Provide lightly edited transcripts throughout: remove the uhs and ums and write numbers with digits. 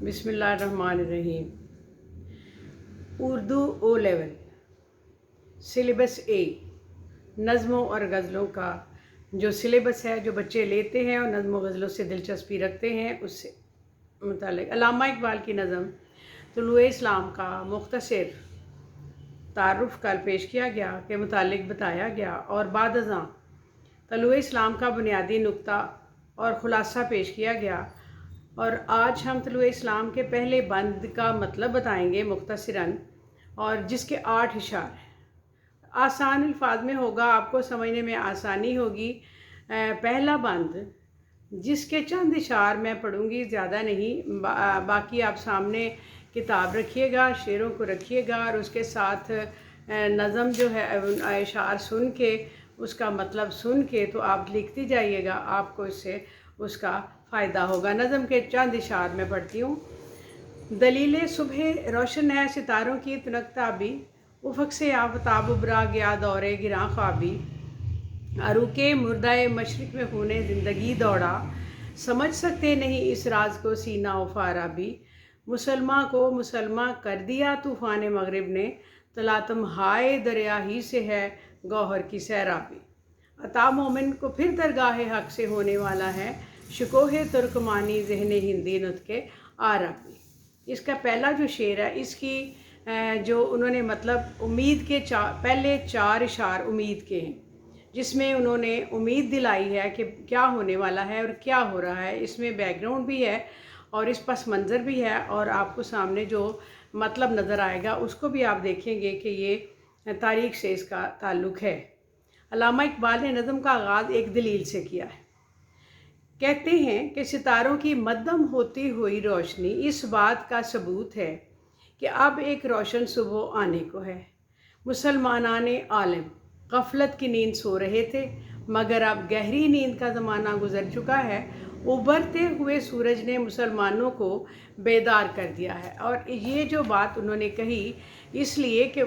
बिस्मिल्लाहिर्रहमानिर्रहीम। Urdu O level syllabus ए, नज़्मों और गज़लों का जो सिलेबस है, जो बच्चे लेते हैं और नज़्मों गज़लों से दिलचस्पी रखते हैं, उससे मुतालिक अल्लामा इकबाल की नज़म तुलूए इस्लाम का मुख्तसर तारुफ़ कल पेश किया गया के मुतालिक बताया गया और बाद अज़ां तुलूए इस्लाम का बुनियादी नुक्ता और ख़ुलासा पेश किया गया। और आज हम तुलूए इस्लाम के पहले बंद का मतलब बताएंगे मुख्तसरन, और जिसके 8 इशार आसान अल्फाज में होगा, आपको समझने में आसानी होगी। पहला बंद जिसके चंद इशार मैं पढ़ूंगी, ज़्यादा नहीं, बाकी आप सामने किताब रखिएगा, शेरों को रखिएगा और उसके साथ नज़म जो है इशार सुन के, उसका मतलब सुन के तो आप लिखती जाइएगा, आपको इससे उसका फ़ायदा होगा। नज़म के चंद इशार में पढ़ती हूँ। दलील सुबह रोशन है सितारों की तुनकताबी, उफ़क़ से आफ़ताब उभरा गया दौरे गिरां ख्वाबी, अरूके मुर्दाए मशरिक़ में खूने ज़िंदगी दौड़ा, समझ सकते नहीं इस राज को सीना उफ़ारा भी, मुसलमान को मुसलमान कर दिया तूफ़ान मग़रिब ने, तलातम हाय दरिया ही से है गौहर की सैराबी, अता मोमिन को फिर दरगाह हक़ से होने वाला है, शिकोहे तुर्कमानी ज़हन हिंदी नुत्के आरबी। इसका पहला जो शेर है, इसकी जो उन्होंने मतलब उम्मीद के पहले 4 इशार उम्मीद के हैं, जिसमें उन्होंने उम्मीद दिलाई है कि क्या होने वाला है और क्या हो रहा है। इसमें बैकग्राउंड भी है और इस पस मंज़र भी है, और आपको सामने जो मतलब नज़र आएगा उसको भी आप देखेंगे कि ये तारीख़ से इसका ताल्लुक़ है। अल्लामा इकबाल ने नज़म का आगाज़ एक दलील से किया है। कहते हैं कि सितारों की मध्यम होती हुई रोशनी इस बात का सबूत है कि अब एक रोशन सुबह आने को है। मुसलमानाने आलम गफलत की नींद सो रहे थे, मगर अब गहरी नींद का ज़माना गुजर चुका है। उभरते हुए सूरज ने मुसलमानों को बेदार कर दिया है। और ये जो बात उन्होंने कही इसलिए कि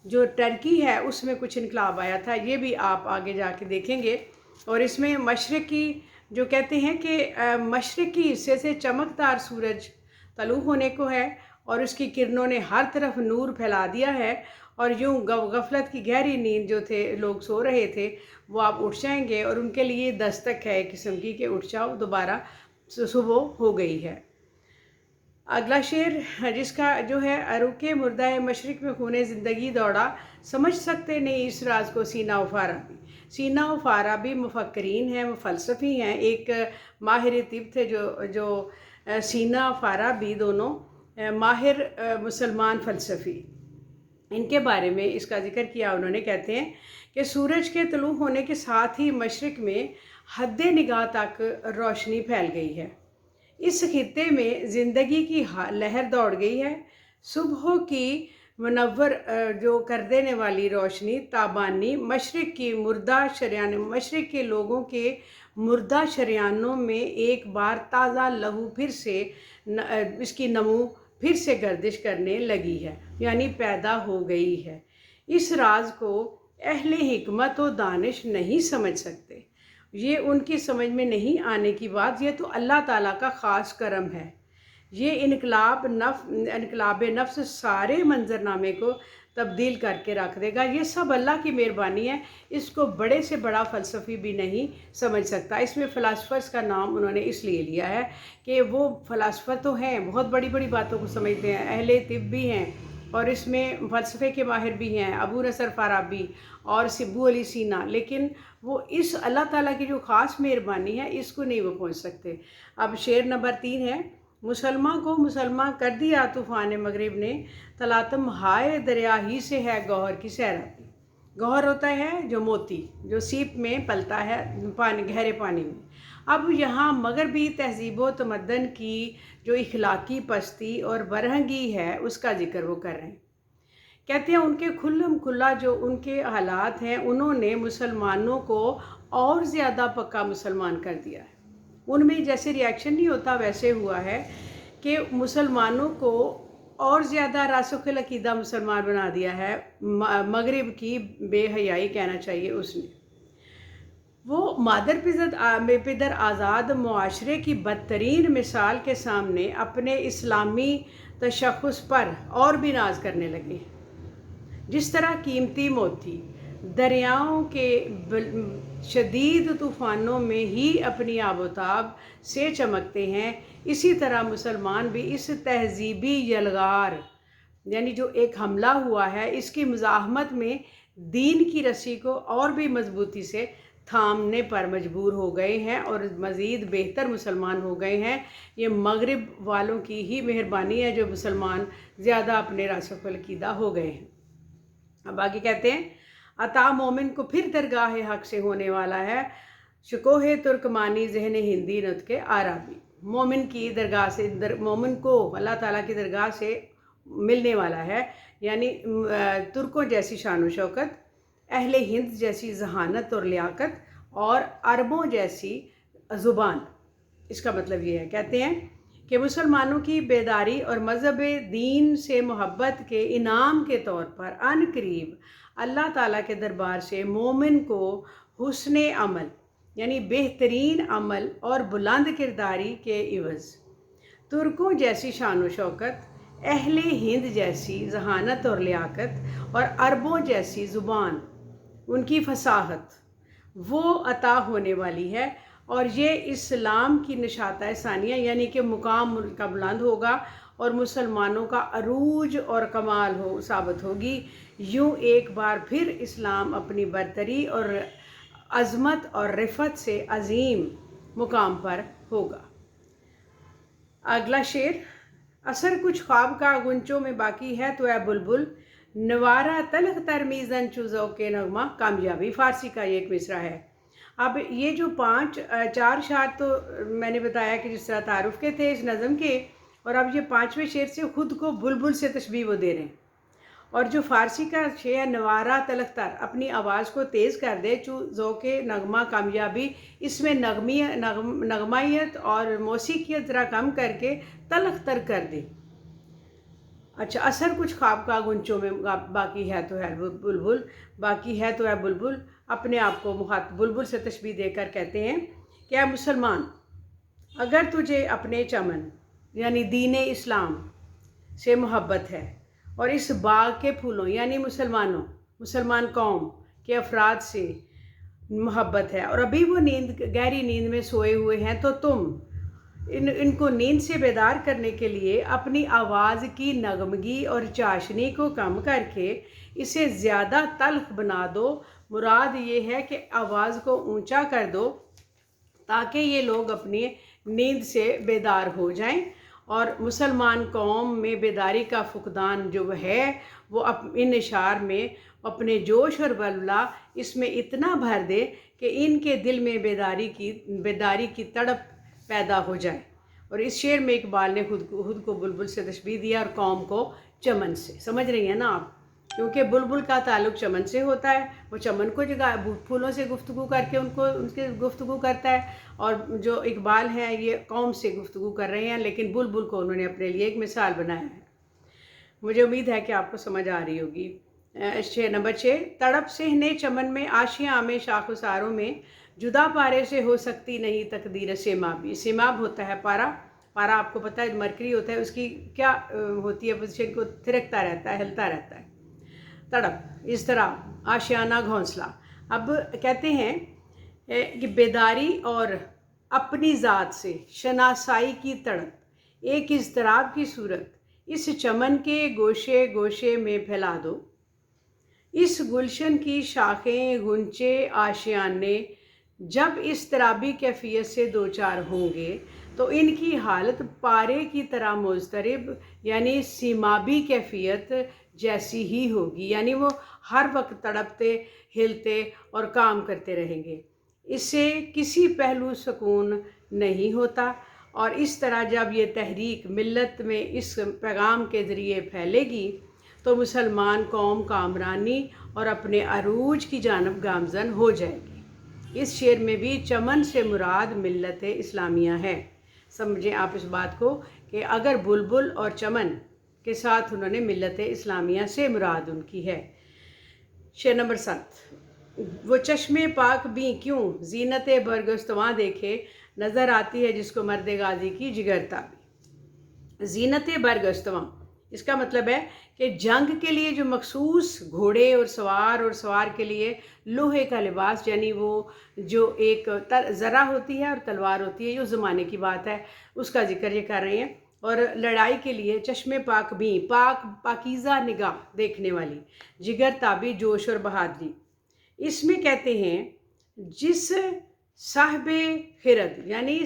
जो टर्की है उसमें कुछ इनकलाब आया था, ये भी आप आगे जाके देखेंगे। और इसमें मशरक़ी जो कहते हैं कि मशरक़ी हिस्से से चमकदार सूरज तलू होने को है और उसकी किरणों ने हर तरफ नूर फैला दिया है, और यूँ गफलत की गहरी नींद जो थे लोग सो रहे थे वो आप उठ जाएंगे और उनके लिए दस्तक है एक किस्म की कि उठ जाओ, दोबारा सुबह हो गई है। अगला शेर जिसका जो है, अरुके मुर्दाए मशरिक़ में खूने ज़िंदगी दौड़ा, समझ सकते नहीं इस राज को सीना उफ़ारा भी। सीना उफ़ारा भी मुफक्करीन हैं, फ़लसफ़ी हैं। एक माहिर तिब थे जो सीना उफ़ारा भी, दोनों माहिर मुसलमान फ़लसफ़ी, इनके बारे में इसका ज़िक्र किया उन्होंने। कहते हैं कि सूरज के तलू होने के साथ ही मशरिक़ में हद निगाह तक रोशनी फैल गई है। इस खित्ते में ज़िंदगी की लहर दौड़ गई है। सुबह की मुनव्वर जो कर देने वाली रोशनी ताबानी मशरिक़ की मुर्दा शरियान, मशरिक़ के लोगों के मुर्दा शरियानों में एक बार ताज़ा लहू फिर से इसकी नमू फिर से गर्दिश करने लगी है, यानी पैदा हो गई है। इस राज को अहले हिकमत व दानिश नहीं समझ सकते। ये उनकी समझ में नहीं आने की बात, ये तो अल्लाह ताला का ख़ास करम है। ये इनकलाब नफ्स सारे मंजरनामे को तब्दील करके रख देगा। ये सब अल्लाह की मेहरबानी है, इसको बड़े से बड़ा फ़लसफ़ी भी नहीं समझ सकता। इसमें फ़िलासफ़र्स का नाम उन्होंने इसलिए लिया है कि वो फ़िलासफ़र तो हैं, बहुत बड़ी बड़ी बातों को समझते हैं, अहले तिब भी हैं, और इसमें फ़लसफ़े के माहिर भी हैं, अबू नसर फ़ाराबी और अबू अली सीना, लेकिन वो इस अल्लाह ताला की जो ख़ास मेहरबानी है इसको नहीं वो पहुँच सकते। अब शेर नंबर 3 है। मुसलमान को मुसलमान कर दिया तूफ़ान मग़रिब ने, तलातम हाय दरिया ही से है गौहर की सैराबी। गौहर होता है जो मोती, जो सीप में पलता है पानी, गहरे पानी में। अब यहाँ मग़रबी तहज़ीब व तमद्दन की जो इखलाकी पस्ती और बरहंगी है उसका ज़िक्र वो कर रहे हैं। कहते हैं उनके खुल्लम खुल्ला जो उनके हालात हैं, उन्होंने मुसलमानों को और ज़्यादा पक्का मुसलमान कर दिया है। उनमें जैसे रिएक्शन नहीं होता वैसे हुआ है कि मुसलमानों को और ज़्यादा रासुख़ुल अक़ीदा मुसलमान बना दिया है। मग़रिब की बेहयाई कहना चाहिए उसने। وہ مادر پدر آزاد معاشرے کی بدترین مثال کے سامنے اپنے اسلامی تشخص پر اور بھی ناز کرنے لگے، جس طرح قیمتی موتی دریاؤں کے شدید طوفانوں میں ہی اپنی آب و تاب سے چمکتے ہیں، اسی طرح مسلمان بھی اس تہذیبی یلغار یعنی جو ایک حملہ ہوا ہے اس کی مزاحمت میں دین کی رسی کو اور بھی مضبوطی سے تھامنے پر مجبور ہو گئے ہیں اور مزید بہتر مسلمان ہو گئے ہیں۔ یہ مغرب والوں کی ہی مہربانی ہے جو مسلمان زیادہ اپنے راسخ العقیدہ ہو گئے ہیں۔ اب آگے کہتے ہیں عطا مومن کو پھر درگاہ حق سے ہونے والا ہے، شکوہ ترکمانی ذہن ہندی نطق عربی۔ مومن کی درگاہ سے مومن کو اللہ تعالیٰ کی درگاہ سے ملنے والا ہے، یعنی ترکوں جیسی شان و شوکت، اہل ہند جیسی ذہانت اور لیاقت، اور عربوں جیسی زبان۔ اس کا مطلب یہ ہے، کہتے ہیں کہ مسلمانوں کی بیداری اور مذہب دین سے محبت کے انعام کے طور پر عن قریب اللہ تعالیٰ کے دربار سے مومن کو حسن عمل یعنی بہترین عمل اور بلند کرداری کے عوض ترکوں جیسی شان و شوکت، اہل ہند جیسی ذہانت اور لیاقت، اور عربوں جیسی زبان، ان کی فصاحت وہ عطا ہونے والی ہے، اور یہ اسلام کی نشاطۂ ثانیہ یعنی کہ مقام کا بلند ہوگا اور مسلمانوں کا عروج اور کمال ثابت ہوگی۔ یوں ایک بار پھر اسلام اپنی برتری اور عظمت اور رفعت سے عظیم مقام پر ہوگا۔ اگلا شعر، اثر کچھ خواب کا غنچوں میں باقی ہے تو اے بلبل، نوارا تلخ ترمیزن چو ذوق نغمہ کامیابی۔ فارسی کا یہ ایک مصرع ہے۔ اب یہ جو چار اشعار تو میں نے بتایا کہ جس طرح تعارف کے تھے اس نظم کے، اور اب یہ پانچویں شعر سے خود کو بلبل سے تشبیہ وہ دے رہے ہیں، اور جو فارسی کا شعر ہے نوارا تلخ تر، اپنی آواز کو تیز کر دے، چو ذوق نغمہ کامیابی، اس میں نغمائیت اور موسیقیت ذرا کم کر کے تلخ تر کر دے۔ اچھا، اثر کچھ خواب کا غنچوں میں باقی ہے تو ہے بلبل، باقی ہے تو ہے بلبل، اپنے آپ کو بلبل سے تشبیہ دے کر کہتے ہیں کہ اے مسلمان، اگر تجھے اپنے چمن یعنی دین اسلام سے محبت ہے اور اس باغ کے پھولوں یعنی مسلمان قوم کے افراد سے محبت ہے، اور ابھی وہ گہری نیند میں سوئے ہوئے ہیں، تو تم ان کو نیند سے بیدار کرنے کے لیے اپنی آواز کی نغمگی اور چاشنی کو کم کر کے اسے زیادہ تلخ بنا دو۔ مراد یہ ہے کہ آواز کو اونچا کر دو تاکہ یہ لوگ اپنی نیند سے بیدار ہو جائیں، اور مسلمان قوم میں بیداری کا فقدان جو ہے وہ ان اشعار میں اپنے جوش اور ولولہ اس میں اتنا بھر دے کہ ان کے دل میں بیداری کی تڑپ پیدا ہو جائے۔ اور اس شعر میں اقبال نے خود کو بلبل سے تشبیہ دیا اور قوم کو چمن سے۔ سمجھ رہی ہیں نا آپ؟ کیونکہ بلبل کا تعلق چمن سے ہوتا ہے، وہ چمن کو پھولوں سے گفتگو کر کے ان کے گفتگو کرتا ہے، اور جو اقبال ہیں یہ قوم سے گفتگو کر رہے ہیں، لیکن بلبل کو انہوں نے اپنے لیے ایک مثال بنایا ہے۔ مجھے امید ہے کہ آپ کو سمجھ آ رہی ہوگی۔ شعر نمبر 6، تڑپ سہنے چمن میں آشیاں میں شاخ و ساروں میں، جدا پارے سے ہو سکتی نہیں تقدیر سیمابی۔ سیماب ہوتا ہے پارا آپ کو پتہ ہے مرکری ہوتا ہے، اس کی کیا ہوتی ہے پوزیشن، کو تھرکتا رہتا ہے، ہلتا رہتا ہے۔ تڑپ، اضطراب، آشیانہ، گھونسلہ۔ اب کہتے ہیں کہ بیداری اور اپنی ذات سے شناسائی کی تڑپ ایک اضطراب کی صورت اس چمن کے گوشے گوشے میں پھیلا دو۔ اس گلشن کی شاخیں، غنچے، آشیانے جب اضطرابی کیفیت سے دوچار ہوں گے تو ان کی حالت پارے کی طرح مضطرب یعنی سیمابی کیفیت جیسی ہی ہوگی، یعنی وہ ہر وقت تڑپتے، ہلتے اور کام کرتے رہیں گے، اس سے کسی پہلو سکون نہیں ہوتا۔ اور اس طرح جب یہ تحریک ملت میں اس پیغام کے ذریعے پھیلے گی تو مسلمان قوم کامرانی اور اپنے عروج کی جانب گامزن ہو جائے گی۔ اس شعر میں بھی چمن سے مراد ملت اسلامیہ ہے۔ سمجھیں آپ اس بات کو کہ اگر بلبل اور چمن کے ساتھ انہوں نے ملت اسلامیہ سے مراد ان کی ہے۔ شعر نمبر 7، वो चश्मे पाक भी क्यों जीनत बरगुस्तवां देखे, नज़र आती है जिसको मर्द गाजी की जिगर ताबी। जीनत बरगुस्तवां, इसका मतलब है कि जंग के लिए जो मखसूस घोड़े और सवार के लिए लोहे का लिबास, यानी वो जो एक ज़रा होती है और तलवार होती है, जो ज़माने की बात है उसका जिक्र ये कर रहे हैं। और लड़ाई के लिए चश्मे पाक भी, पाकीज़ा निगाह देखने वाली, जिगर ताबी जोश और बहादुरी। इसमें कहते हैं जिस साहिबे खिरद यानी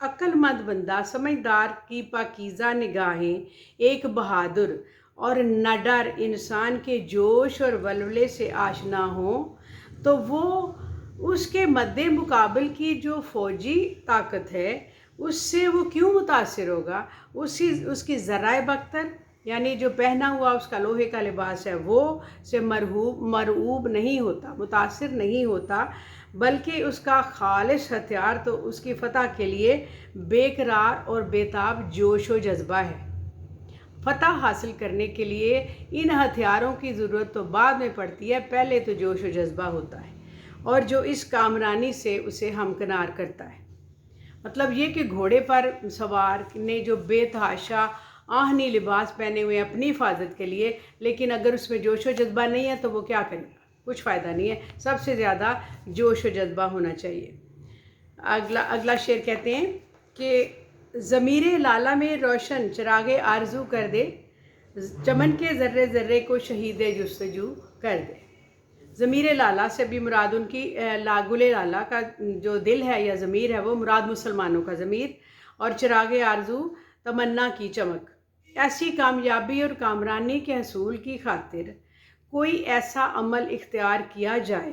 अक्लमंद बंदा, समझदार की पाकीज़ा निगाहें एक बहादुर और नडर इंसान के जोश और वल्वले से आशना हो, तो वो उसके मद्दे मुकाबल की जो फ़ौजी ताकत है उससे वो क्यों मुतासिर होगा। उसकी ज़राए बख्तर यानी जो पहना हुआ उसका लोहे का लिबास है वो से मरऊब नहीं होता, मुतासिर नहीं होता, बल्कि उसका खालिश हथियार तो उसकी फ़तह के लिए बेकरार और बेताब जोश व जज्बा है। फ़तह हासिल करने के लिए इन हथियारों की ज़रूरत तो बाद में पड़ती है, पहले तो जोश व जज्बा होता है और जो इस कामरानी से उसे हमकिनार करता है। मतलब ये कि घोड़े पर सवार ने जो बेतहाशा आहनी लिबास पहने हुए अपनी हिफाजत के लिए, लेकिन अगर उसमें जोश व जज्बा नहीं है तो वो क्या करेगा, कुछ फ़ायदा नहीं है। सबसे ज़्यादा जोश व जज्बा होना चाहिए। अगला शेर कहते हैं कि ज़मीरे लाला में रोशन चिरागे आरजू कर दे, चमन के ज़र्रे ज़र्रे को शहीद जुस्तजू कर दे। ज़मीर लाला से भी मुराद उनकी लागुले लाला का जो दिल है या ज़मीर है वो मुराद मुसलमानों का ज़मीर, और चिरागे आरजू तमन्ना की चमक। ऐसी कामयाबी और कामरानी के हसूल की खातिर कोई ऐसा अमल इख्तियार किया जाए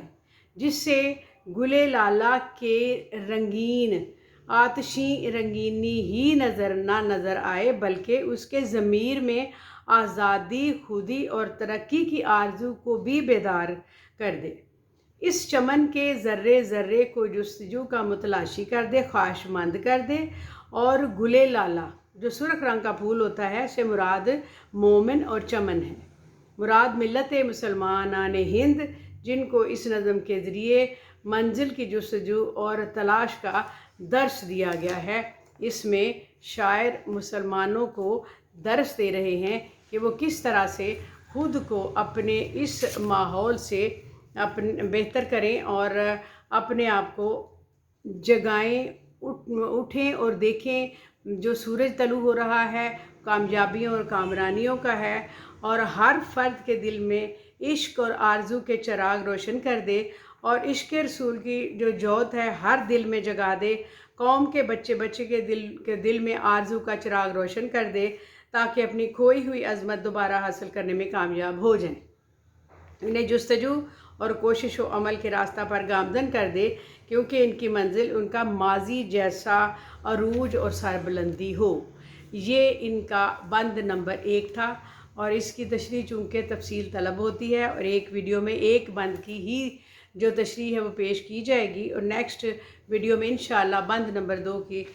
जिससे गुले लाला के रंगीन आतशी रंगीनी ही नज़र आए, बल्कि उसके ज़मीर में आज़ादी, खुदी और तरक्की की आरज़ू को भी बेदार कर दे। इस चमन के ज़र्रे ज़र्रे को जुस्तजू का मुतलाशी कर दे, ख्वाहिशमंद कर दे। और गुले लाला जो सुर्ख रंग का फूल होता है से मुराद मोमिन और चमन है, मुराद मिल्लत मुसलमानान हिंद, जिनको इस नज़म के ज़रिए मंजिल की जुस्तजू और तलाश का दर्स दिया गया है। इसमें शायर मुसलमानों को दर्स दे रहे हैं कि वो किस तरह से खुद को अपने इस माहौल से अपने बेहतर करें और अपने आप को जगाएं, उठें और देखें जो सूरज तलू हो रहा है कामयाबियों और कामरानियों का है, और हर फर्द के दिल में इश्क और आरज़ू के चिराग रोशन कर दे, और इश्क रसूल की जो जोत है हर दिल में जगा दे। कौम के बच्चे के दिल में आरज़ू का चिराग रोशन कर दे, ताकि अपनी खोई हुई अज़मत दोबारा हासिल करने में कामयाब हो जाएं। इन्हें जुस्तजू और कोशिश व अमल के रास्ता पर गामजन कर दे, क्योंकि इनकी मंजिल उनका माजी जैसा अरूज और सरबुलंदी हो। ये इनका बंद नंबर 1 था, और इसकी तशरीह चूँकि तफसील तलब होती है और एक वीडियो में एक बंद की ही जो तशरीह है वो पेश की जाएगी, और नेक्स्ट वीडियो में इंशाअल्लाह बंद नंबर 2 की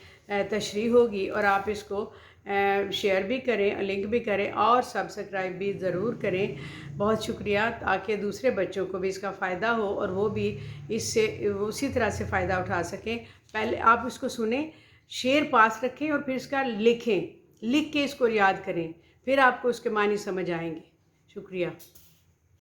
तशरीह होगी। और आप इसको शेयर भी करें, लिंक भी करें और सब्सक्राइब भी ज़रूर करें। बहुत शुक्रिया, ताकि दूसरे बच्चों को भी इसका फ़ायदा हो और वो भी इससे उसी तरह से फ़ायदा उठा सकें। पहले आप इसको सुनें, शेर पास रखें और फिर इसका लिख के इसको याद करें, फिर आपको उसके मानी समझ आएंगे। शुक्रिया।